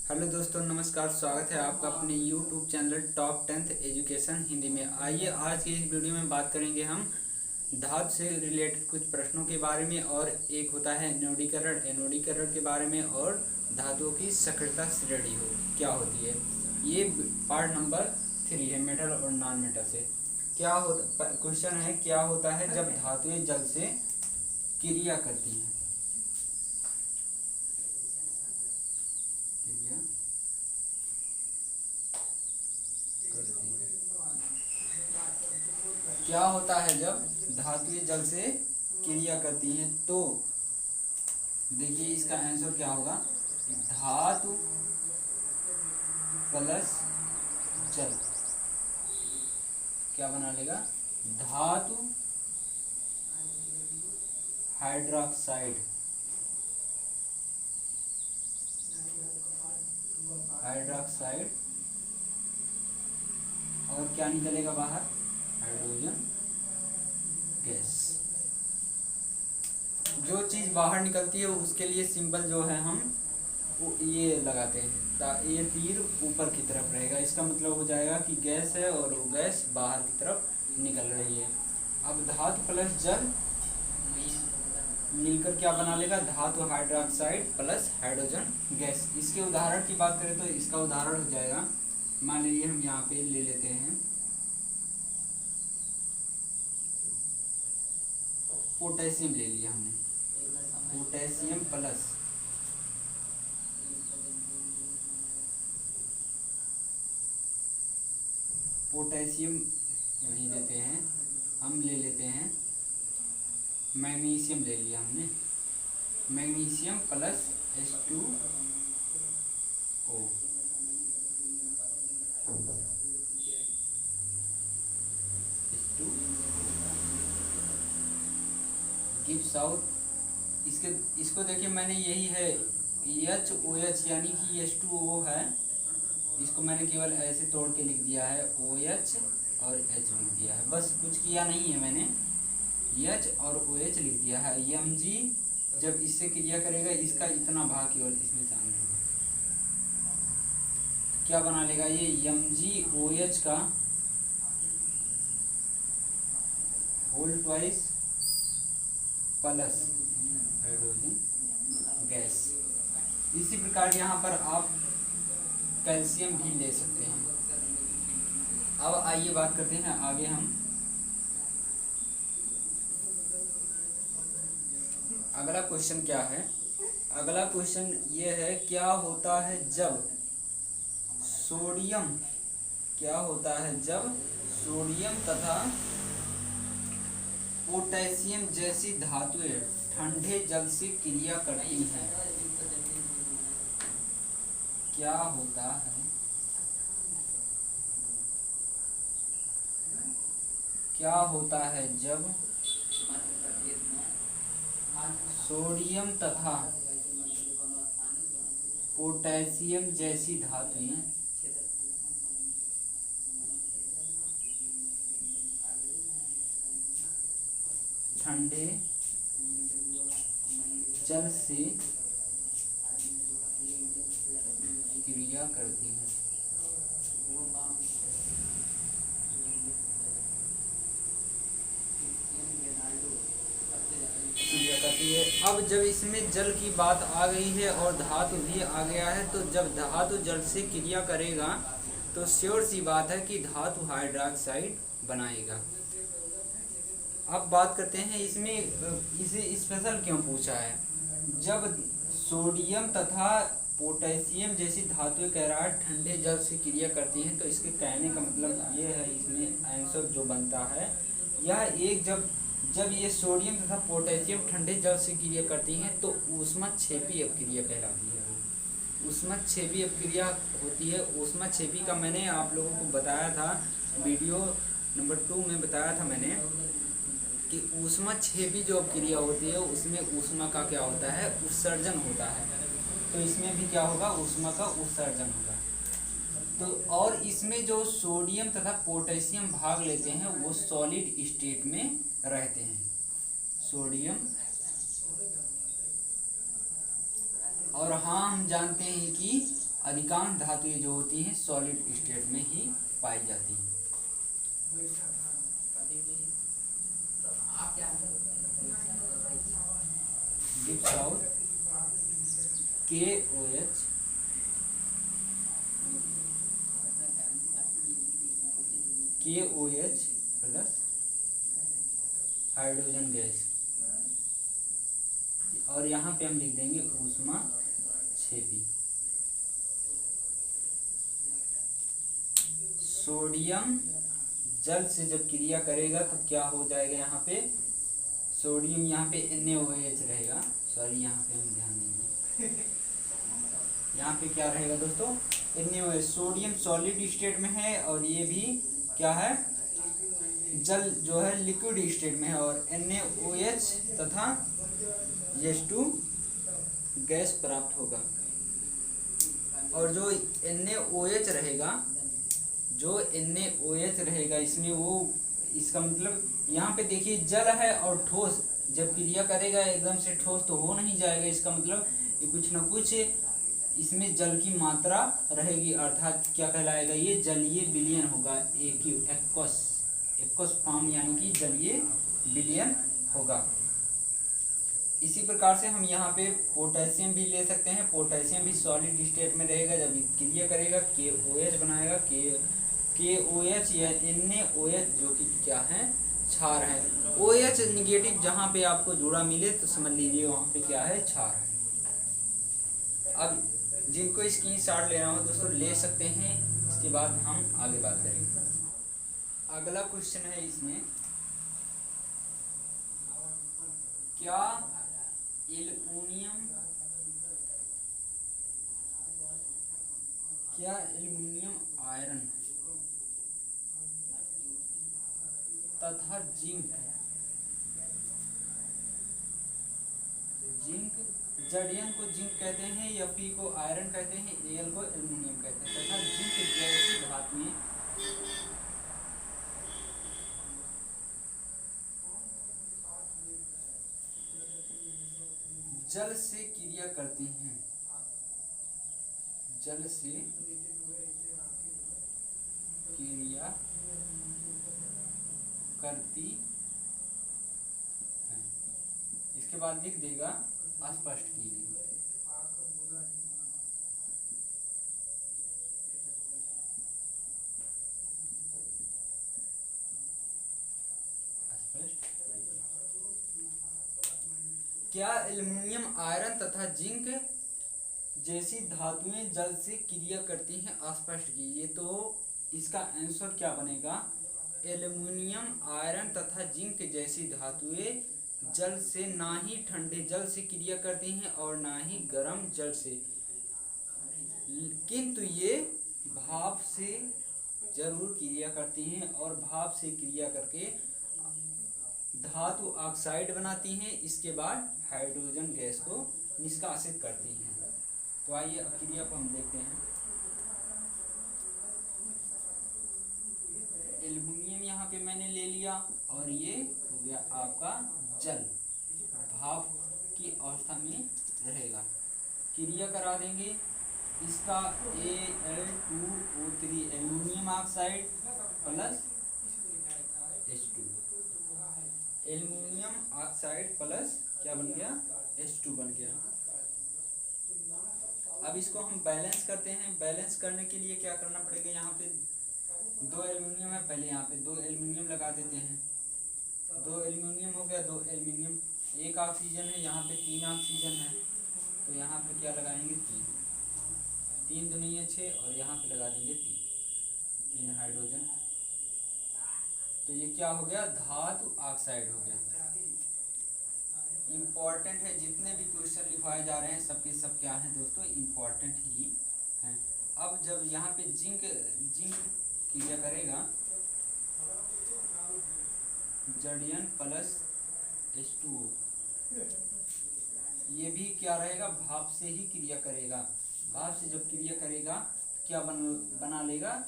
Hello दोस्तों, नमस्कार। स्वागत है आपका अपने YouTube channel top 10th education Hindi में। आइए आज की इस वीडियो में बात करेंगे हम धातु से रिलेटेड कुछ प्रश्नों के बारे में, और एक होता है एनोडीकरण के बारे में, और धातुओं की सक्रियता श्रेणी क्या होती है। ये पार्ट नंबर 3 है, मेटल और नॉन मेटल से। क्या होता क्वेश्चन है, क्या होता है जब धातुएं जल से क्रिया करती हैं। क्या होता है जब धातुएं जल से क्रिया करती हैं, तो देखिए इसका आंसर क्या होगा। धातु प्लस जल क्या बना लेगा, धातु हाइड्रोक्साइड और क्या निकलेगा बाहर, हाइड्रोजन गैस। जो चीज बाहर निकलती है उसके लिए सिंबल जो है हम ये लगाते हैं, ये तीर ऊपर की तरफ रहेगा। इसका मतलब हो जाएगा कि गैस है और वो गैस बाहर की तरफ निकल रही है। अब धातु प्लस जल मिलकर क्या बना लेगा, धातु हाइड्रोक्साइड प्लस हाइड्रोजन गैस। इसके उदाहरण की बात करें तो इसका उदाहरण हो जाएगा, मान लीजिए हम यहाँ पे ले लेते हैं पोटेशियम ले लिया हमने, पोटेशियम प्लस पोटेशियम नहीं लेते हैं, हम ले लेते हैं मैग्नीशियम ले लिया हमने, magnesium plus H2O। Gives out. इसको देखिए, मैंने यही है HOH यानी कि H2O है, इसको मैंने केवल ऐसे तोड़ के लिख दिया है, OH और H लिख दिया है, बस कुछ किया नहीं है मैंने, H और OH लिख दिया है। Mg जब इससे क्रिया करेगा इसका इतना भाग केवल इसमें शामिल होगा, तो क्या बना लेगा ये MgOH का whole twice plus hydrogen gas. इसी प्रकार यहाँ पर आप कैल्शियम भी ले सकते हैं। अब आइए बात करते हैं आगे हम। अगला क्वेश्चन क्या है, अगला क्वेश्चन ये है, क्या होता है जब सोडियम तथा पोटेशियम जैसी धातुएं ठंडे जल से क्रिया करती हैं। क्या होता है जब सोडियम तथा पोटेशियम जैसी धातुएं ठंडे जल से क्रिया करती हैं। अब जब इसमें जल की बात आ गई है और धातु भी आ गया है, तो जब धातु जल से क्रिया करेगा तो श्योर सी बात है कि धातु हाइड्रोक्साइड बनाएगा। अब बात करते हैं इसमें इसे स्पेशल क्यों पूछा है। जब सोडियम तथा पोटेशियम जैसी धातुएं कह रहा है ठंडे जल से क्रिया करती हैं, तो इसके कहने का मतलब ये है, इसमें आंसर जो बनता है यह एक, जब ये सोडियम तथा पोटेशियम ठंडे जल से क्रिया करती हैं तो ऊष्मक्षेपी अपक्रिया कहलाती है। ऊष्मक्षेपी अपक्रिया होती है। ऊष्मक्षेपी का मैंने आप लोगों को बताया था, वीडियो नंबर 2 में बताया था मैंने कि ऊष्मक्षेपी जो अपक्रिया होती है उसमें ऊष्मा का क्या होता है, उत्सर्जन होता है। तो इसमें भी क्या होगा, ऊष्मा का उत्सर्जन होगा। तो और इसमें जो सोडियम तथा पोटेशियम भाग लेते हैं वो सॉलिड स्टेट में रहते हैं। सोडियम और हाँ, हम जानते हैं कि अधिकांश धातुएं जो होती हैं सॉलिड स्टेट में ही पाई जाती हैं। gives out KOH plus hydrogen gas, और यहाँ पे हम लिख देंगे ऊष्मा छेपी। सोडियम जल से जब क्रिया करेगा तो क्या हो जाएगा, यहाँ पे सोडियम यहाँ पे NaOH रहेगा, सॉरी यहाँ पे हम ध्यान देंगे, यहाँ पे क्या रहेगा दोस्तों, NaOH। सोडियम सॉलिड स्टेट में है और ये भी क्या है, जल जो है लिक्विड स्टेट में है, और NaOH तथा H2 गैस प्राप्त होगा। और जो NaOH रहेगा, जो NaOH रहेगा इसमें वो, इसका मतलब यहाँ पे देखिए जल है और ठोस, जब क्रिया करेगा एकदम से ठोस तो हो नहीं जाएगा, इसका मतलब ये कुछ ना कुछ इसमें जल की मात्रा रहेगी, अर्थात क्या कहलाएगा, ये जलीय विलयन होगा, एक्वस फॉर्म यानी कि जलीय विलयन होगा। इसी प्रकार से हम यहाँ पे पोटेशियम भी ले सकते हैं, पोटेशियम भी सॉलिड स्टेट में रहेगा, जब क्रिया करेगा KOH बनाएगा, KOH या NaOH जो कि क्या है, क्षार है। OH निगेटिव जहाँ पे आपको जुड़ा मिले तो समझ लीजिए वहाँ पे क्या है, क्षार है। अब जिनको स्क्रीनशॉट लेना हो दोस्तों ले सकते हैं, इसके बाद हम आगे बात करेंगे। अगला क्वेश्चन है इसमें, क्या एल्युमिनियम आयरन तथा जिंक जडियन को जिंक कहते हैं, Fe को आयरन कहते हैं, Al को एल्युमिनियम कहते हैं, तथा जिंक जैसी धातुएं जल से क्रिया करती हैं, जल से क्रिया करती हैं। इसके बाद लिख देगा स्पष्ट कीजिए। क्या एल्युमिनियम आयरन तथा जिंक जैसी धातुएं जल से क्रिया करती हैं, स्पष्ट कीजिए। तो इसका आंसर क्या बनेगा, एल्युमिनियम आयरन तथा जिंक जैसी धातुएं जल से ना ही ठंडे जल से क्रिया करती हैं और ना ही गर्म जल से, किंतु ये भाप से जरूर क्रिया करती हैं, और भाप से क्रिया करके धातु ऑक्साइड बनाती हैं, इसके बाद हाइड्रोजन गैस को निष्कासित करती हैं। तो आइए अब क्रिया को हम देखते हैं। एल्युमिनियम यहाँ पे मैंने ले लिया और ये हो गया आपका जल, भाप की अवस्था में रहेगा। क्रिया करा देंगे, इसका Al2O3 aluminium oxide plus H2, aluminium oxide plus क्या बन गया, H2 बन गया। अब इसको हम बैलेंस करते हैं। बैलेंस करने के लिए क्या करना पड़ेगा, यहाँ पे 2 एल्युमिनियम है, पहले यहाँ पे 2 एल्युमिनियम लगा देते हैं। 2 एल्युमिनियम हो गया, 2 एल्युमिनियम, 1 ऑक्सीजन है, यहाँ पे 3 ऑक्सीजन है, तो यहाँ पे क्या लगाएंगे 3, 3 दूनी 6, और यहाँ पे लगा देंगे 3 हाइड्रोजन। तो ये क्या हो गया, धातु ऑक्साइड हो गया। इम्पॉर्टेंट है, जितने भी क्वेश्चन लिखवाए जा रहे हैं सबके सब क्या है दोस्तों, इम्पॉर्टेंट ही हैं। अब जब यहाँ पे जिंक क्रिया करेगा, जडियन प्लस H2O, ये भी क्या रहेगा, भाप से ही क्रिया करेगा। भाप से जब क्रिया करेगा क्या बना लेगा,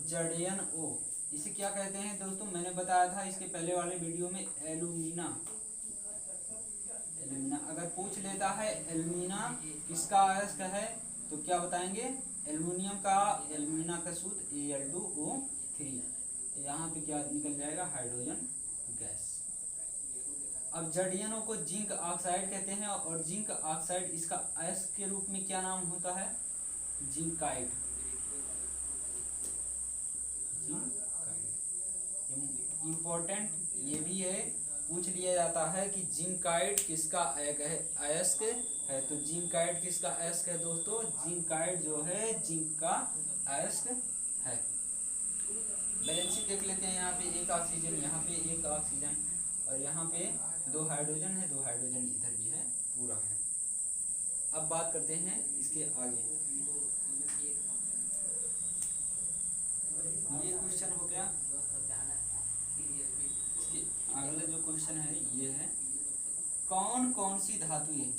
जडियन O। इसे क्या कहते हैं दोस्तों, मैंने बताया था इसके पहले वाले वीडियो में, एल्यूमिना। अगर पूछ लेता है एल्यूमिना किसका अयस्क है, तो क्या बताएंगे, एल्युमिनियम का एल्यूमिना का सूत्र Al2O3, यहाँ पे क्या निकल जाएगा, हाइड्रोजन गैस। अब जड़ियनों को जिंक ऑक्साइड कहते हैं और जिंक ऑक्साइड इसका अयस्क के रूप में क्या नाम होता है, जिंकाइड। इम्पोर्टेंट ये भी है, पूछ लिया जाता है कि जिंकाइड किसका अयस्क है, तो जिंकाइड किसका अयस्क है दोस्तों, जिंकाइड जो है जिंक का अयस्क है। बैलेंस देख लेते हैं, यहाँ पे एक ऑक्सीजन, यहाँ पे एक ऑक्सीजन और यहाँ पे 2 हाइड्रोजन है, 2 हाइड्रोजन इधर भी है, पूरा है। अब बात करते हैं इसके आगे, ये क्वेश्चन हो गया। इसके अगला जो क्वेश्चन है ये है, कौन कौन सी धातुएं,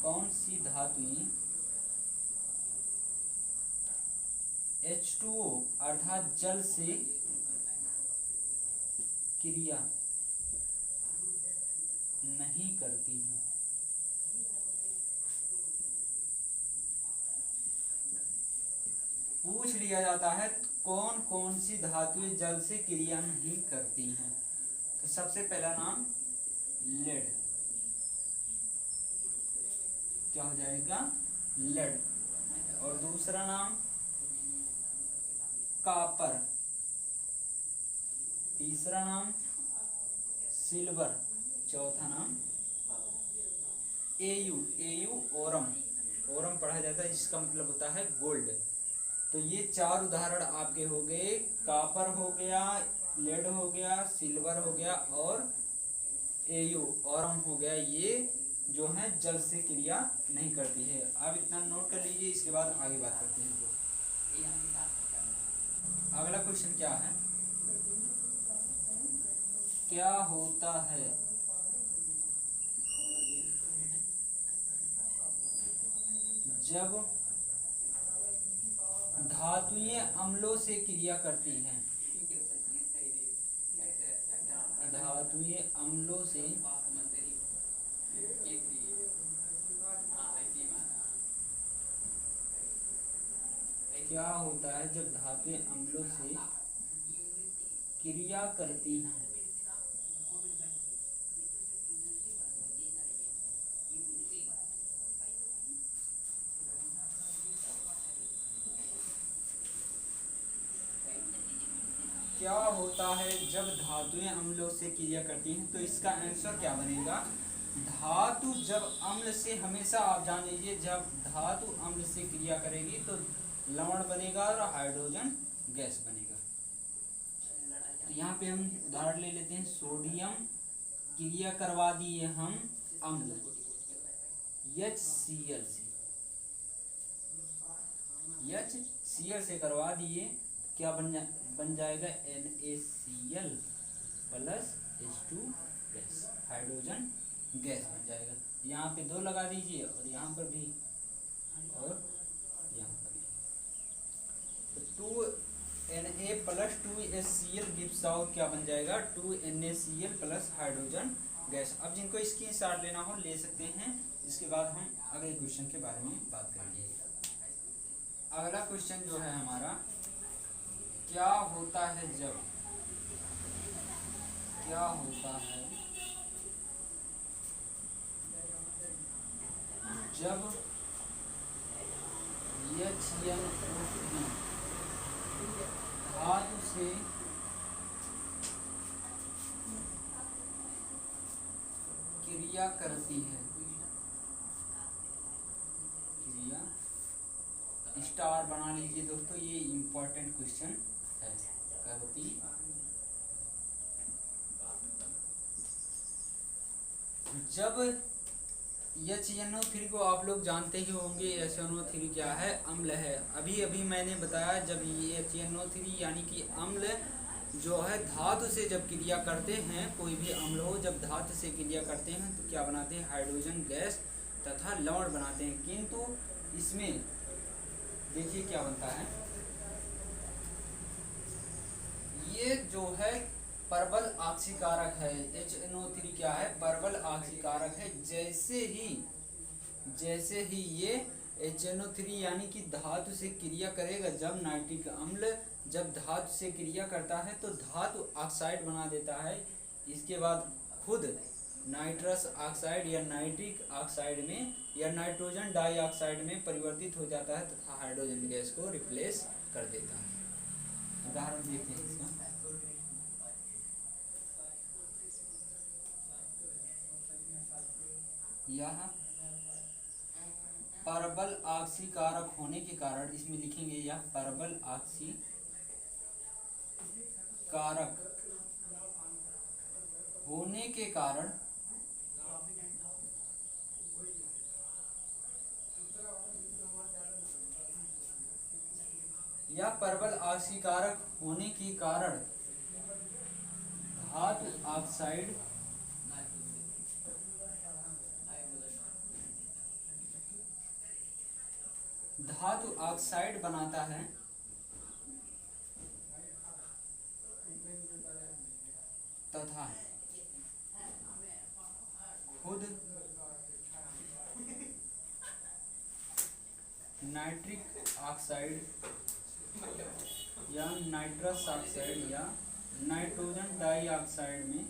कौन सी धातुएं H2O अर्थात जल से क्रिया नहीं करती हैं। पूछ लिया जाता है कौन कौन सी धातुएं जल से क्रिया नहीं करती हैं। तो सबसे पहला नाम लेड, क्या हो जाएगा, लेड। और दूसरा नाम कॉपर, तीसरा नाम सिल्वर, चौथा नाम एयू ओरम पढ़ा जाता है जिसका मतलब होता है गोल्ड। तो ये 4 उदाहरण आपके हो गए, कॉपर हो गया, लेड हो गया, सिल्वर हो गया और एयू ओरम हो गया। ये जो है जल से क्रिया नहीं करती है। आप इतना नोट कर लीजिए, इसके बाद आगे बात करते हैं। अगला क्वेश्चन क्या है, क्या होता है जब धातुएं अम्लों से क्रिया करती हैं, धातुएं अम्लों से क्या होता है जब धातुएं अम्लों से क्रिया करती हैं। क्या होता है जब धातुएं अम्लों से क्रिया करती हैं, तो इसका आंसर क्या बनेगा, धातु जब अम्ल से, हमेशा आप जान लीजिए जब धातु अम्ल से क्रिया करेगी तो लवण बनेगा और हाइड्रोजन गैस बनेगा। तो यहाँ पे हम उदाहरण ले लेते हैं, सोडियम क्रिया करवा दिए हम अम्ल HCl से करवा दिए, क्या बन जाएगा NaCl plus H2 gas, hydrogen gas बन जाएगा। यहाँ पे 2 लगा दीजिए और यहाँ पर भी और यहाँ पर भी, तो 2Na plus 2HCl gives out क्या बन जाएगा, 2NaCl प्लस हाइड्रोजन गैस। अब जिनको स्क्रीन शॉट लेना हो ले सकते हैं, इसके बाद हम अगले क्वेश्चन के बारे में बात करेंगे। अगला क्वेश्चन जो है हमारा, क्या होता है जब HNO3 धातु से क्रिया करती है, क्रिया स्टार बना लीजिए दोस्तों, ये इम्पोर्टेंट क्वेश्चन है, करती जब HNO3 को आप लोग जानते ही होंगे, HNO3 क्या है, अम्ल है। अभी मैंने बताया जब ये HNO3 यानी कि अम्ल जो है धातु से जब क्रिया करते हैं, कोई भी अम्ल हो जब धातु से क्रिया करते हैं तो क्या बनाते हैं, हाइड्रोजन गैस तथा लवण बनाते हैं। किंतु इसमें देखिए क्या बनता है, ये जो है प्रबल आक्सीकारक है। HNO3 क्या है? प्रबल आक्सीकारक है। जैसे ही ये HNO3 यानी कि धातु से क्रिया करेगा, जब नाइट्रिक अम्ल जब धातु से क्रिया करता है तो धातु ऑक्साइड बना देता है। इसके बाद खुद नाइट्रस ऑक्साइड या नाइट्रिक ऑक्साइड में या नाइट्रोजन डाइऑक्साइड में परिवर्तित हो जाता है तथा हाइड्रोजन गैस को रिप्लेस कर देता है। उदाहरण देखते हैं इसका। यह प्रबल आक्सीकारक होने के कारण, इसमें लिखेंगे यह प्रबल आक्सीकारक होने के कारण यह प्रबल आक्सीकारक होने के कारण धातु ऑक्साइड बनाता है तथा खुद नाइट्रिक ऑक्साइड या नाइट्रस ऑक्साइड या नाइट्रोजन डाइऑक्साइड में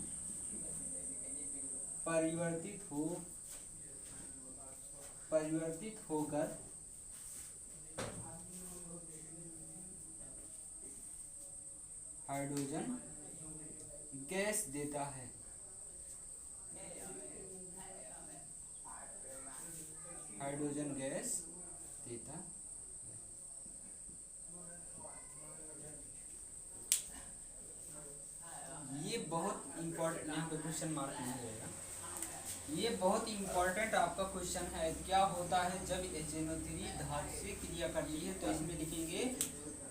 परिवर्तित होकर हाइड्रोजन गैस देता है। हाइड्रोजन गैस देता है। ये बहुत इम्पोर्टेंट, यहाँ पे क्वेश्चन मार्क नहीं रहेगा। ये बहुत इम्पोर्टेंट आपका क्वेश्चन है। क्या होता है जब HNO3 धातु से क्रिया करती है? तो इसमें लिखेंगे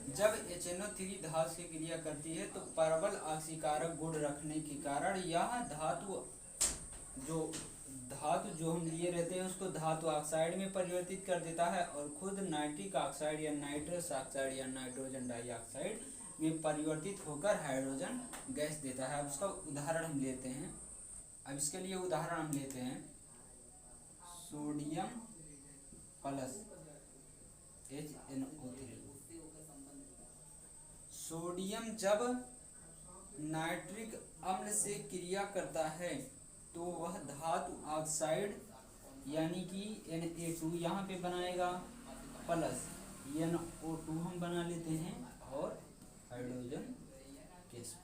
जब HNO3 धातु से क्रिया करती है तो प्रबल आक्सीकारक गुण रखने के कारण यह धातु जो हम लिए रहते हैं उसको धातु ऑक्साइड में परिवर्तित कर देता है और खुद नाइट्रिक ऑक्साइड या नाइट्रस ऑक्साइड या नाइट्रोजन डाइऑक्साइड में परिवर्तित होकर हाइड्रोजन गैस देता है। अब इसका उदाहरण हम लेते हैं। अब इसके लिए उदाहरण हम लेते हैं सोडियम प्लस HNO3। सोडियम जब नाइट्रिक अम्ल से क्रिया करता है तो वह धातु ऑक्साइड यानी कि Na2 यहाँ पे बनाएगा प्लस NO2 हम बना लेते हैं और हाइड्रोजन गैस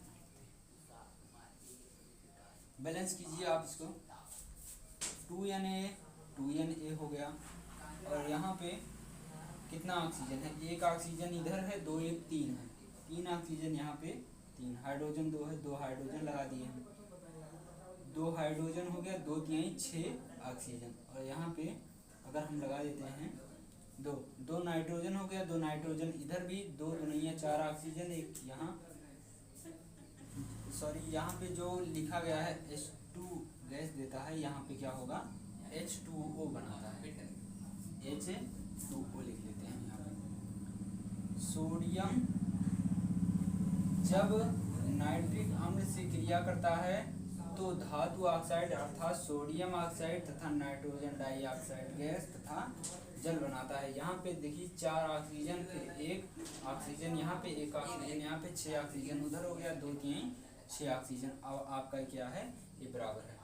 बैलेंस कीजिए आप इसको। 2Na हो गया और यहाँ पे कितना ऑक्सीजन है? एक ऑक्सीजन इधर है, 2 1 3 है, 3 ऑक्सीजन यहाँ पे, 3 हाइड्रोजन 2 है, 2 हाइड्रोजन लगा दिए हैं, 2 हाइड्रोजन हो गया, 2 3 6 ऑक्सीजन और यहाँ पे अगर हम लगा देते हैं 2 नाइट्रोजन हो गया, 2 नाइट्रोजन इधर भी, 2 2 4 ऑक्सीजन, एक यहाँ यहाँ पे जो लिखा गया है H2 गैस देता है, यहाँ पे क्या होगा H2O बनाता है, H2O लिख लेते हैं यहाँ पे। सोडियम जब नाइट्रिक अम्ल से क्रिया करता है तो धातु ऑक्साइड अर्थात सोडियम ऑक्साइड तथा नाइट्रोजन डाइऑक्साइड गैस तथा जल बनाता है। यहाँ पे देखिए 4 ऑक्सीजन, फिर 1 ऑक्सीजन यहाँ पे, 1 ऑक्सीजन यहाँ पे, 6 ऑक्सीजन उधर हो गया, 2 3 6 ऑक्सीजन। अब आपका क्या है? ये बराबर है।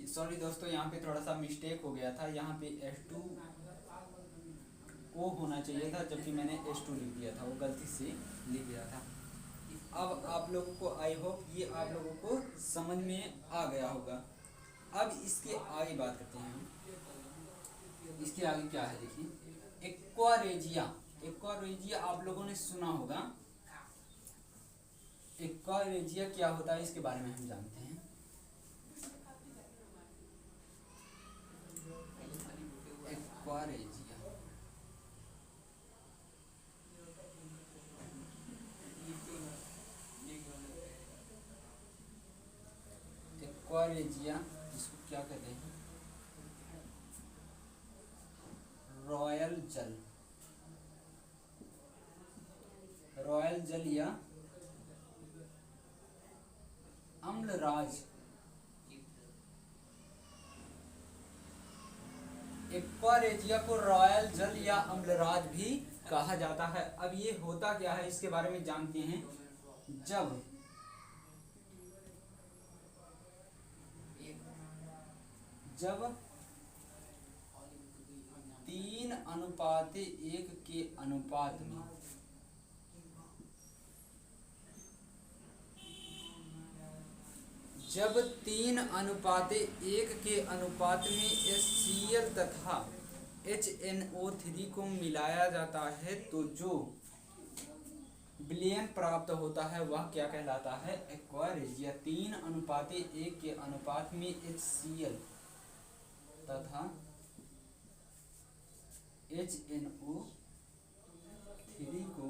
सॉरी दोस्तों, यहाँ पे थोड़ा सा मिस्टेक हो गया था, यहाँ पे H2O होना चाहिए था जबकि मैंने H2 लिख दिया था, वो गलती से लिख दिया था। अब आप लोगों को आई होप ये आप लोगों को समझ में आ गया होगा। अब इसके आगे बात करते हैं हम। इसके आगे क्या है देखिए, एक्वारेजिया आप लोगों ने सुना होगा। एक्वारेजिया क्या होता है इसके बारे में हम जानते हैं। एक्वारेजिया इसको क्या कहते हैं? रॉयल जल या अम्लराज, एक्वारेजिया को रॉयल जल या अम्लराज भी कहा जाता है। अब ये होता क्या है इसके बारे में जानते हैं। जब 3:1 के अनुपात में जब 3:1 के अनुपात में HCl तथा HNO3 को मिलाया जाता है तो जो विलयन प्राप्त होता है वह क्या कहलाता है, एक्वारेजिया। 3:1 के अनुपात में HCl तथा HNO3 को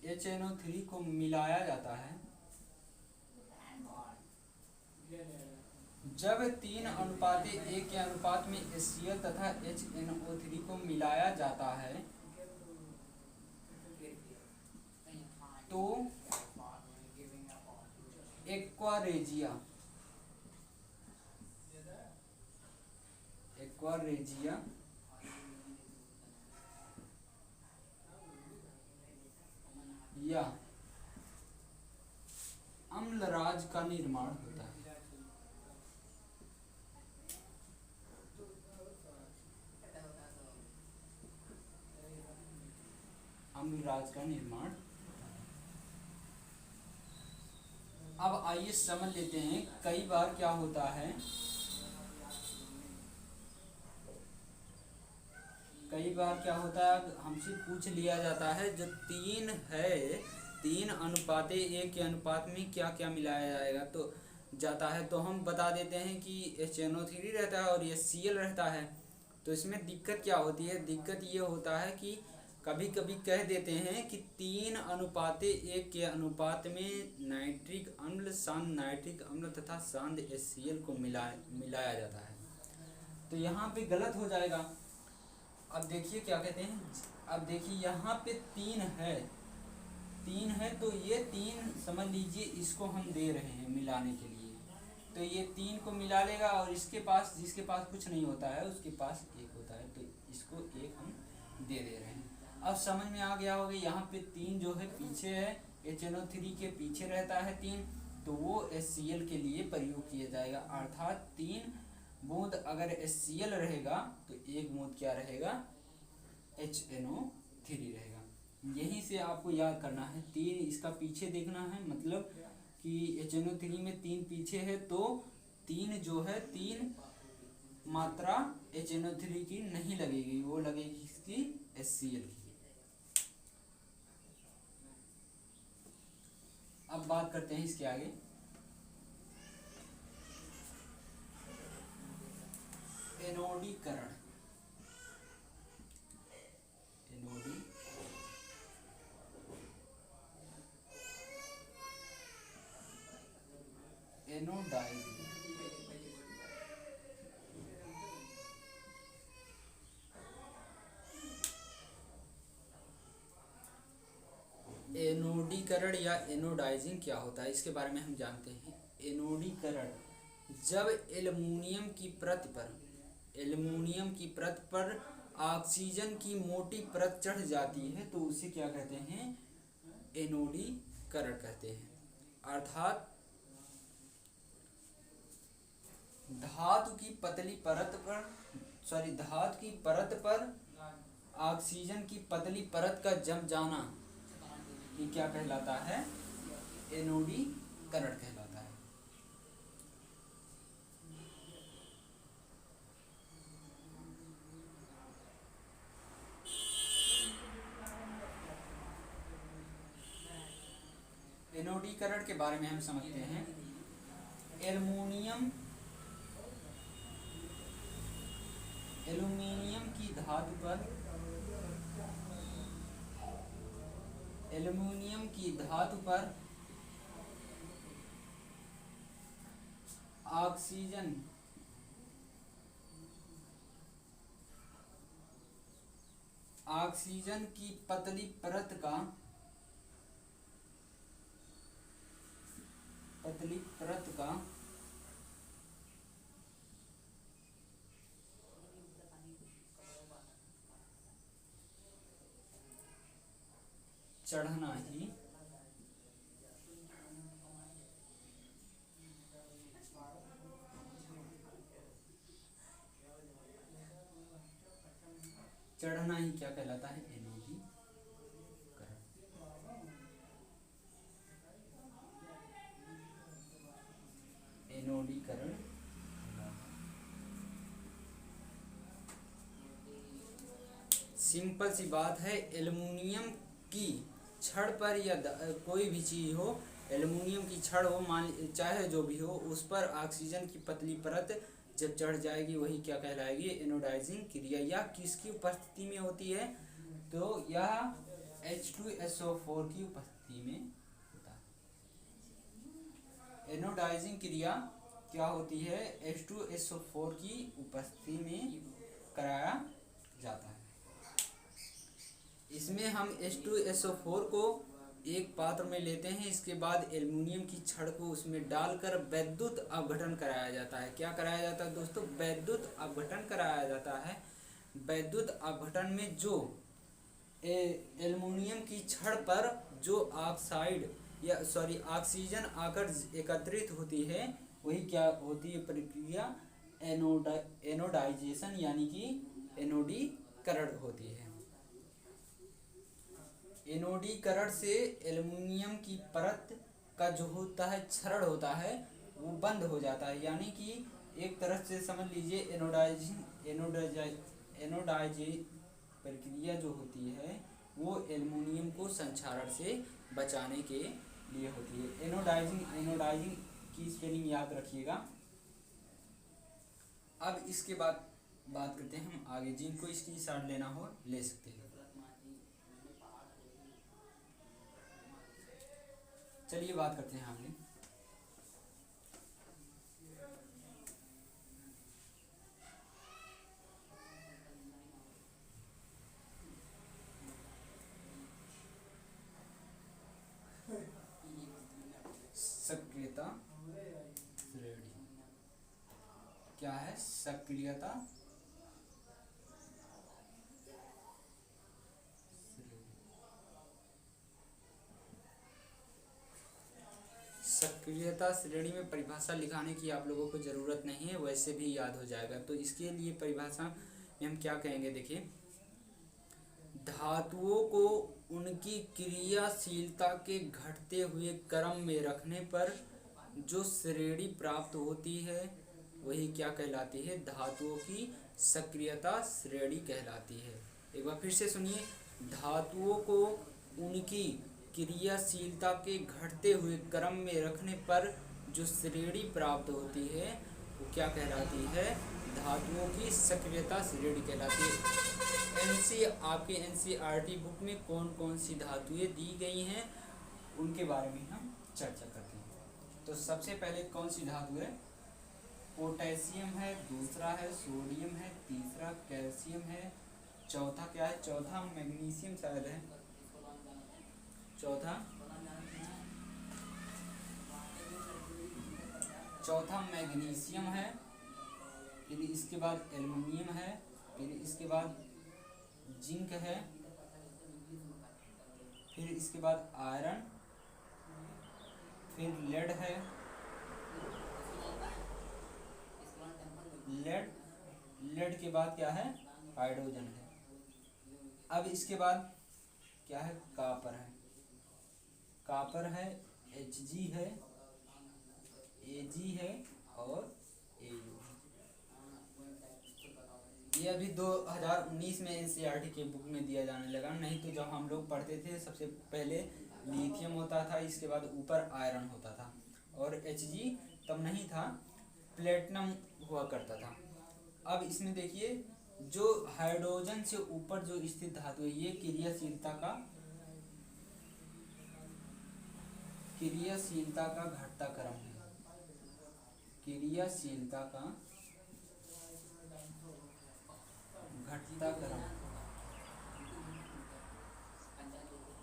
HNO3 को मिलाया जाता है। जब 3:1 के अनुपात में HCl तथा HNO3 को मिलाया जाता है तो एक्वारेजिया या अम्लराज का निर्माण होता है। अम्लराज का निर्माण। अब आइए समझ लेते हैं। कई बार क्या होता है, हमसे पूछ लिया जाता है जो 3 है, 3:1 के अनुपात में क्या क्या मिलाया जाता है तो हम बता देते हैं कि HNO3 रहता है और HCl रहता है। तो इसमें दिक्कत क्या होती है, दिक्कत ये होता है कि कभी कभी कह देते हैं कि 3:1 के अनुपात में नाइट्रिक अम्ल, शांत नाइट्रिक अम्ल तथा शांत HCl को मिलाया जाता है, तो यहाँ पे गलत हो जाएगा। अब देखिए क्या कहते हैं, अब देखिए यहाँ पे 3 है तो ये 3 समझ लीजिए इसको हम दे रहे हैं मिलाने के लिए, तो ये 3 को मिला लेगा और जिसके पास कुछ नहीं होता है उसके पास 1 होता है, तो इसको 1 हम दे रहे हैं। अब समझ में आ गया होगा। यहाँ पे 3 जो है पीछे है, HNO3 के पीछे रहता है 3, तो वो HCl के लिए प्रयोग किया जाएगा। अर्थात 3 बूंद अगर HCl रहेगा तो 1 बूंद क्या रहेगा, HNO3 रहेगा। यहीं से आपको याद करना है, 3 इसका पीछे देखना है, मतलब कि HNO3 में 3 पीछे है तो 3 जो है 3 मात्रा HNO3 की नहीं लगेगी, वो लगेगी इसकी HCl की। अब बात करते हैं इसके आगे। एनोडीकरण, एनोडाइजिंग। एनोडीकरण या एनोडाइजिंग क्या होता है इसके बारे में हम जानते हैं। एनोडीकरण, जब एल्युमिनियम की परत पर ऑक्सीजन की मोटी परत चढ़ जाती है तो उसे क्या कहते हैं, एनोडीकरण कहते हैं। अर्थात धातु की परत पर ऑक्सीजन की पतली परत का जम जाना, ये क्या कहलाता है, एनोडीकरण कहलाता है। एनोडीकरण के बारे में हम समझते हैं। एल्युमिनियम की धातु पर ऑक्सीजन ऑक्सीजन की पतली परत का चढ़ना ही क्या कहलाता है? एनोडीकरण। सिंपल सी बात है, एल्युमिनियम की छड़ पर या कोई भी चीज हो, एल्युमिनियम की छड़ हो, मान चाहे जो भी हो, उस पर ऑक्सीजन की पतली परत जब चढ़ जाएगी वही क्या कहलाएगी? एनोडाइजिंग क्रिया। या किसकी उपस्थिति में होती है? तो यह H2SO4 की उपस्थिति में होता है। एनोडाइजिंग क्रिया क्या होती है? H2SO4 की उपस्थिति में कराया जाता है। इसमें हम H2SO4 को एक पात्र में लेते हैं, इसके बाद एल्युमिनियम की छड़ को उसमें डालकर वैद्युत अपघटन कराया जाता है। क्या कराया जाता है दोस्तों? वैद्युत अपघटन कराया जाता है। वैद्युत अपघटन में जो एल्युमिनियम की छड़ पर जो ऑक्सीजन आकर एकत्रित होती है, वही क्या होती है प्रक्रिया? एनोडाइजेशन यानी कि एनोडीकरण होती है। एनोडीकरण से एल्युमिनियम की परत का जो होता है क्षरण होता है वो बंद हो जाता है, यानी कि एक तरह से समझ लीजिए एनोडाइजिंग प्रक्रिया जो होती है वो एल्युमिनियम को संक्षारण से बचाने के लिए होती है। एनोडाइजिंग की स्पेलिंग याद रखिएगा। अब इसके बाद बात करते हैं हम आगे, जिनको इसकी साइड लेना हो ले सकते हैं। चलिए बात करते हैं आगे। सक्रियता श्रेणी क्या है? सक्रियता श्रेणी में परिभाषा लिखाने की आप लोगों को ज़रूरत नहीं है, वैसे भी याद हो जाएगा। तो इसके लिए परिभाषा में हम क्या कहेंगे? देखिए, धातुओं को उनकी क्रियाशीलता के घटते हुए क्रम में रखने पर जो श्रेणी प्राप्त होती है वही क्या कहलाती है? धातुओं की सक्रियता श्रेणी कहलाती है। एक बार फिर से सुनिए, धातुओं को उनकी क्रियाशीलता के घटते हुए क्रम में रखने पर जो श्रेणी प्राप्त होती है वो क्या कहलाती है? धातुओं की सक्रियता श्रेणी कहलाती है। आपके NCERT बुक में कौन कौन सी धातुएं दी गई हैं उनके बारे में हम चर्चा करते हैं। तो सबसे पहले कौन सी धातु है? पोटेशियम है, दूसरा है सोडियम है, तीसरा कैल्शियम है, चौथा क्या है? चौथा मैग्नीशियम शायद है, चौथा मैग्नीशियम है, फिर इसके बाद एल्युमिनियम है, फिर इसके बाद जिंक है, फिर इसके बाद आयरन, फिर लेड है, लेड के बाद क्या है? हाइड्रोजन है। अब इसके बाद क्या है? कापर है, Hg है, Ag है और Au। ये अभी 2019 में NCERT के बुक में दिया जाने लगा, नहीं तो जब हम लोग पढ़ते थे सबसे पहले लिथियम होता था, इसके बाद ऊपर आयरन होता था और Hg तब नहीं था, प्लेटिनम हुआ करता था। अब इसमें देखिए, जो हाइड्रोजन से ऊपर जो स्थित धातु है ये क्रियाशीलता का घटता क्रम है। क्रियाशीलता का घटता क्रम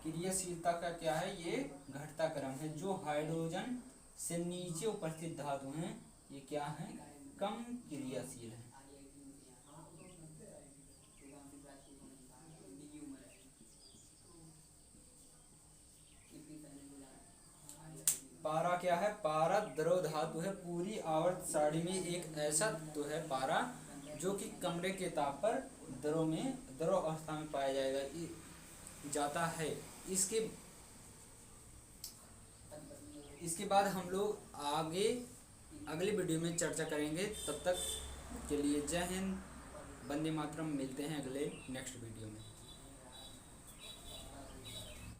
क्रियाशीलता का क्या है, ये घटता क्रम है। जो हाइड्रोजन से नीचे उपस्थित धातु हैं ये क्या है, कम क्रियाशील है। पारा क्या है, पारा द्रव धातु है। पूरी आवर्त सारणी में एक ऐसा तो है पारा जो कि कमरे के ताप पर द्रव अवस्था में पाया जाता है। इसके बाद हम लोग अगले वीडियो में चर्चा करेंगे। तब तक के लिए जय हिंद, वंदे मातरम। मिलते हैं अगले नेक्स्ट वीडियो में।